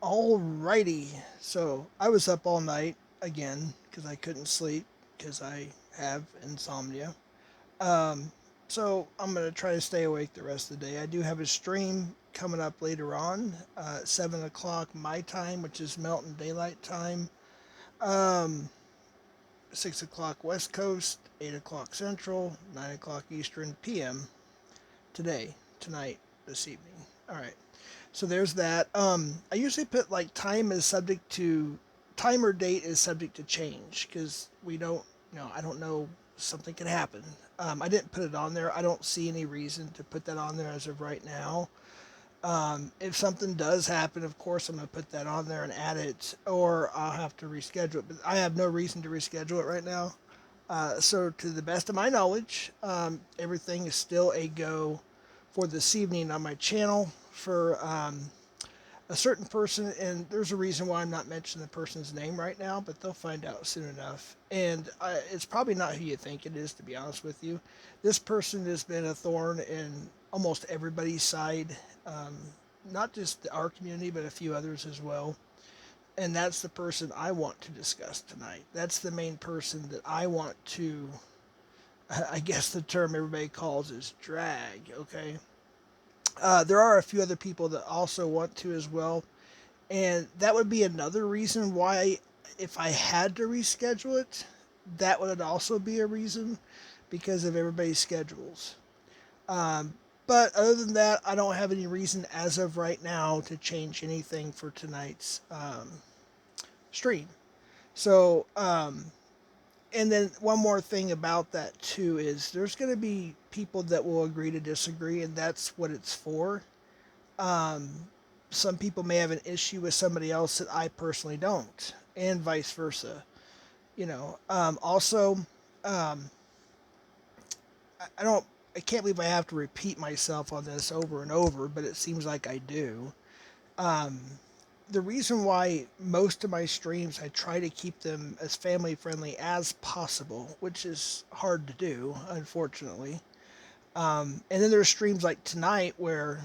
Alrighty. So I was up all night again because I couldn't sleep because I have insomnia. Um, so I'm gonna try to stay awake the rest of the day. I do have a stream coming up later on, 7 o'clock my time, which is Mountain Daylight time. Um, 6 o'clock West Coast, 8 o'clock Central, 9 o'clock Eastern PM today, tonight, this evening. All right. So there's that. I usually put like time or date is subject to change because we don't, I don't know, something could happen. I didn't put it on there. I don't see any reason to put that on there as of right now. If something does happen, of course, I'm going to put that on there and add it, or I'll have to reschedule it. But I have no reason to reschedule it right now. So, to the best of my knowledge, everything is still a go for this evening on my channel for a certain person, and there's a reason why I'm not mentioning the person's name right now, but they'll find out soon enough. And it's probably not who you think it is, to be honest with you. This person has been a thorn in almost everybody's side, um, not just our community, but a few others as well. And that's the person I want to discuss tonight. That's the main person that I want to, I guess the term everybody calls is drag, okay? There are a few other people that also want to as well, and that would be another reason why, if I had to reschedule it, that would also be a reason because of everybody's schedules. Um, but other than that, I don't have any reason as of right now to change anything for tonight's stream. So, and then one more thing about that too is there's going to be people that will agree to disagree, and that's what it's for. Um, some people may have an issue with somebody else that I personally don't, and vice versa. Also, um, I don't. I can't believe I have to repeat myself on this over and over, but it seems like I do. Um, the reason why most of my streams I try to keep them as family friendly as possible, which is hard to do, unfortunately. And then there's streams like tonight where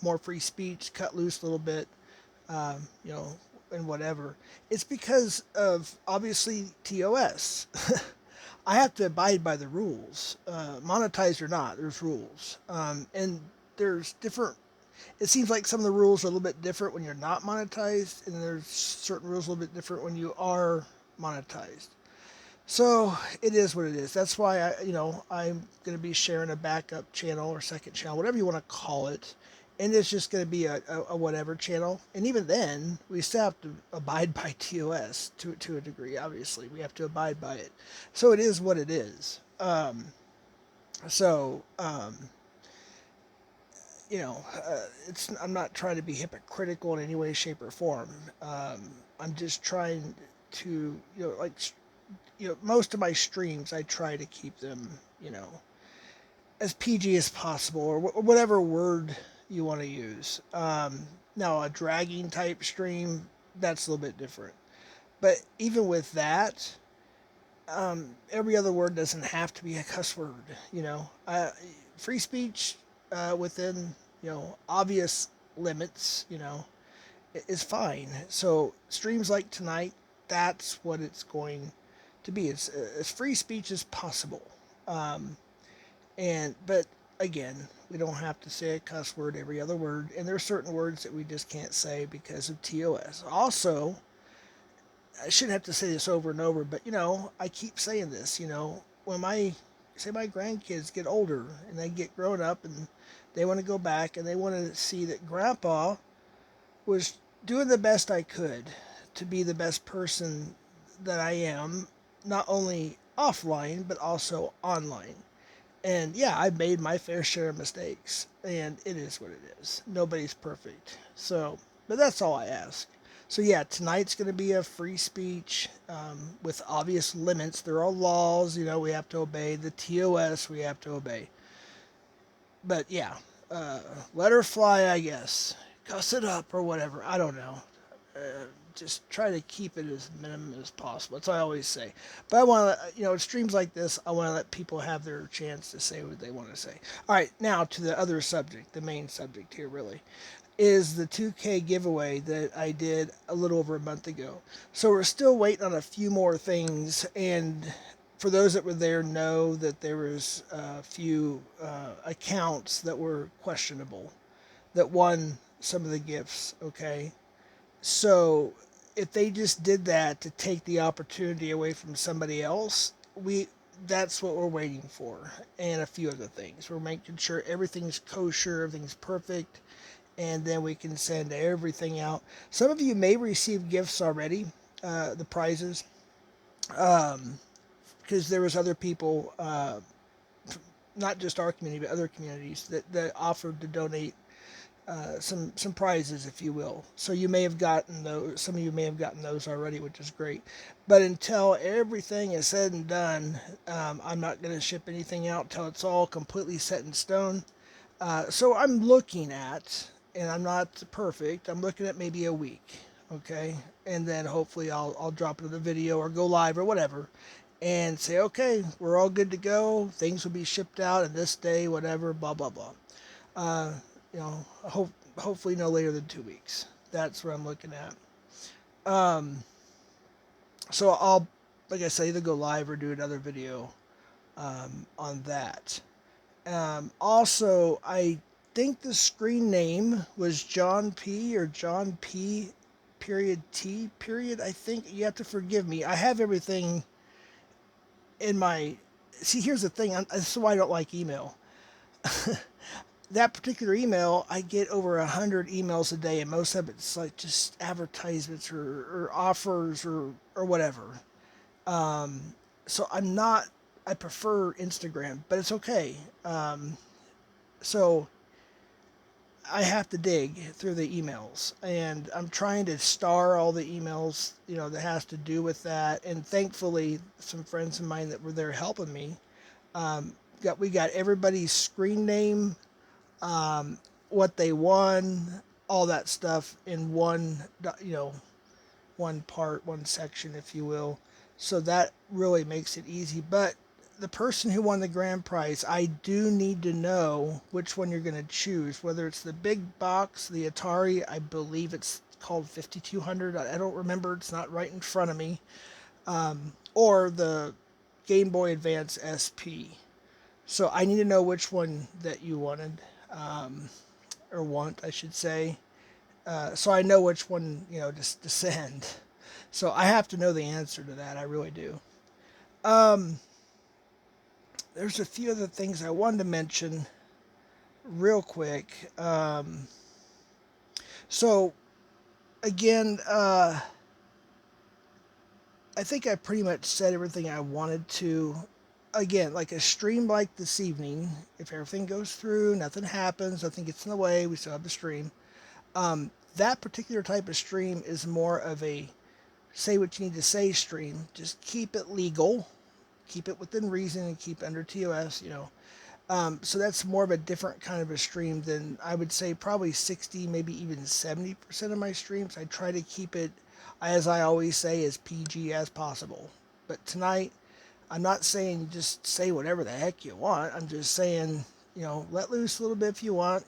more free speech, cut loose a little bit, um, you know, and whatever. It's because of obviously TOS. I have to abide by the rules, monetized or not. There's rules, and there's different. It seems like some of the rules are a little bit different when you're not monetized, and there's certain rules a little bit different when you are monetized. So it is what it is. That's why I'm going to be sharing a backup channel or second channel, whatever you want to call it, and it's just going to be a whatever channel. And even then, we still have to abide by TOS to a degree. Obviously, we have to abide by it. So it is what it is. So it's I'm not trying to be hypocritical in any way, shape, or form. I'm just trying to most of my streams I try to keep them as PG as possible, or whatever word you want to use. Now a dragging type stream, that's a little bit different. But even with that, every other word doesn't have to be a cuss word. Free speech within obvious limits. Is fine. So streams like tonight, that's what it's going to be. It's as free speech as possible. Um, but again, we don't have to say a cuss word every other word, and there are certain words that we just can't say because of TOS. Also, I shouldn't have to say this over and over, but I keep saying this. When my grandkids get older and they get grown up and they want to go back and they want to see that Grandpa was doing the best I could to be the best person that I am, not only offline but also online. And yeah, I've made my fair share of mistakes, and it is what it is. Nobody's perfect. So, but that's all I ask. So yeah, tonight's going to be a free speech with obvious limits. There are laws, we have to obey. The TOS we have to obey. But yeah, uh, let her fly, I guess. Cuss it up or whatever. I don't know. Just try to keep it as minimum as possible. That's what I always say. But I want to, streams like this, I want to let people have their chance to say what they want to say. All right, now to the other subject, the main subject here, really. is the 2K giveaway that I did a little over a month ago. So we're still waiting on a few more things, and for those that were there know that there was a few accounts that were questionable that won some of the gifts. Okay, so if they just did that to take the opportunity away from somebody else, we that's what we're waiting for, and a few other things. We're making sure everything's kosher, everything's perfect, and then we can send everything out. Some of you may receive gifts already, the prizes, because there was other people, not just our community, but other communities that offered to donate some prizes, if you will. So you may have gotten those. Some of you may have gotten those already, which is great. But until everything is said and done, I'm not going to ship anything out until it's all completely set in stone. So I'm looking at, and I'm not perfect. I'm looking at maybe a week, okay, and then hopefully I'll drop another video or go live or whatever, and say, okay, we're all good to go. Things will be shipped out in this day, whatever, blah blah blah. Uh, hopefully no later than 2 weeks. That's what I'm looking at. So I'll, like I say, either go live or do another video on that. Also, I think the screen name was John P or John P period T period. I think you have to forgive me. I have everything in my. See, here's the thing. This is why I don't like email. That particular email, I get over 100 emails a day, and most of it's like just advertisements or offers or whatever. So I'm not. I prefer Instagram, but it's okay. So I have to dig through the emails, and I'm trying to star all the emails, that has to do with that. And thankfully, some friends of mine that were there helping me, we got everybody's screen name, what they won, all that stuff in one part, one section, if you will. So that really makes it easy. But the person who won the grand prize, I do need to know which one you're going to choose. Whether it's the big box, the Atari, I believe it's called 5200. I don't remember. It's not right in front of me. Or the Game Boy Advance SP. So I need to know which one that you wanted, or want, I should say. So I know which one, to send. So I have to know the answer to that. I really do. There's a few other things I wanted to mention real quick. So again, I think I pretty much said everything I wanted to. Again, like a stream like this evening, if everything goes through, nothing happens, nothing gets in the way, we still have the stream. That particular type of stream is more of a say what you need to say stream. Just keep it legal, keep it within reason, and keep it under TOS, So that's more of a different kind of a stream than I would say probably 60, maybe even 70% of my streams. I try to keep it, as I always say, as PG as possible. But tonight, I'm not saying just say whatever the heck you want. I'm just saying, let loose a little bit if you want,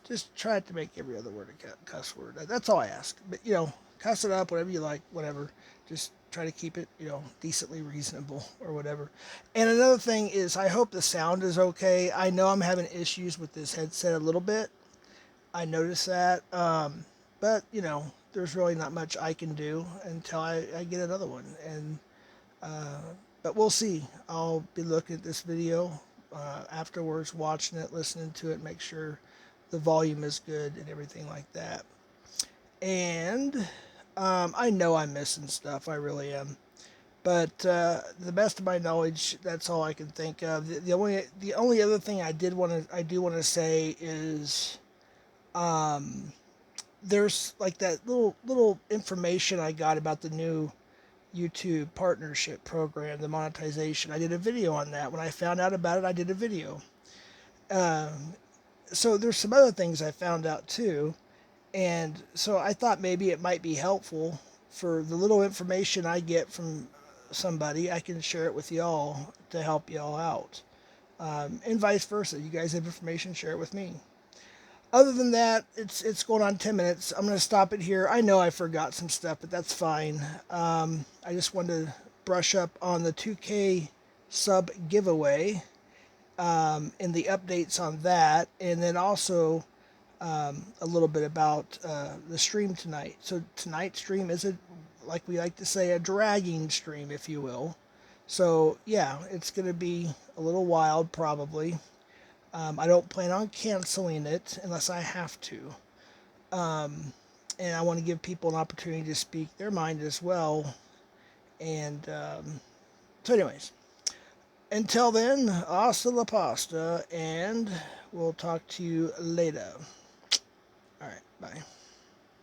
just try to make every other word a cuss word. That's all I ask. But, cuss it up, whatever you like, whatever. Just try to keep it, decently reasonable or whatever. And another thing is, I hope the sound is okay. I know I'm having issues with this headset a little bit. I noticed that. But, there's really not much I can do until I get another one. And, but we'll see. I'll be looking at this video afterwards, watching it, listening to it, make sure the volume is good and everything like that. And I know I'm missing stuff. I really am. But the best of my knowledge, that's all I can think of. The only other thing I do want to say is, there's like that little information I got about the new YouTube partnership program, the monetization. I did a video on that. When I found out about it, I did a video. So there's some other things I found out too. And so I thought maybe it might be helpful for the little information I get from somebody. I can share it with y'all to help y'all out. And vice versa. You guys have information, share it with me. Other than that, it's going on 10 minutes. I'm gonna stop it here. I know I forgot some stuff, but that's fine. I just wanted to brush up on the 2K sub giveaway, and the updates on that, and then also a little bit about the stream tonight. So tonight's stream is like we like to say, a dragging stream, if you will. So yeah, it's gonna be a little wild probably. I don't plan on canceling it unless I have to. And I want to give people an opportunity to speak their mind as well. And so, anyways, until then, hasta la pasta, and we'll talk to you later. All right, bye.